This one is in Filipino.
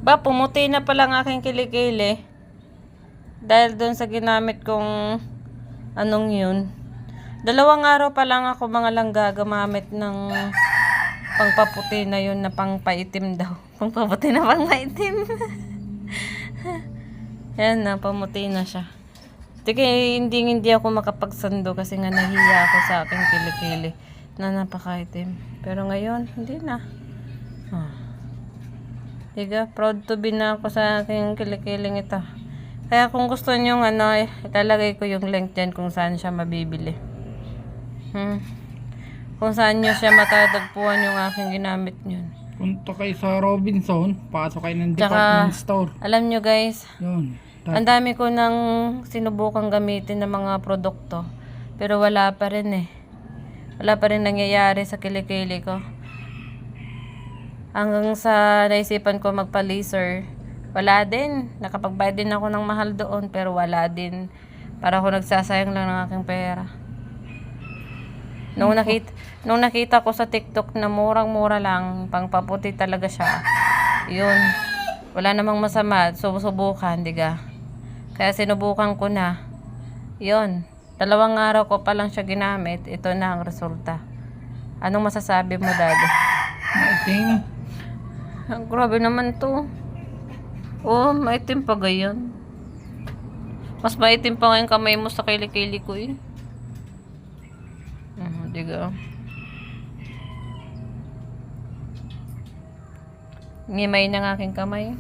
Ba, pumuti na pala ang aking kilikili. Dahil doon sa ginamit kong anong yun. 2 araw pa lang ako mga langga gumamit ng pangpaputi na yun na pangpaitim daw. Pangpaputi na pangpaitim. Yan na, pamuti na siya. Hindi ako makapagsando kasi nga nahiya ako sa aking kilikili na napakaitim. Pero ngayon, hindi na. Diga, proud to be na ako sa aking kilikiling ito. Kaya kung gusto nyo ilalagay ko yung link dyan kung saan siya mabibili. Kung saan nyo siya matatagpuan yung aking ginamit nyo. Punta kayo sa Robinson, pasok kayo ng department store. Alam nyo guys, Yun. ang dami ko nang sinubukang gamitin ng mga produkto. Pero wala pa rin eh. Wala pa rin nangyayari sa kilikili ko. Hanggang sa naisipan ko magpa-laser, wala din. Nakapagbayad din ako ng mahal doon pero wala din. Para ako nagsasayang lang ng aking pera. Nung nakita ko sa TikTok na murang-mura lang, pangpaputi talaga siya. Yun. Wala namang masama. Subukan, diga. Kaya sinubukan ko na. Yun. 2 araw ko pa lang siya ginamit. Ito na ang resulta. Anong masasabi mo, Daddy? Maitim. Grabe naman to. Oh, maitim pa gayon. Mas maitim pa nga yung kamay mo sa kilikili ko eh. Diga. Ngimay ng aking kamay.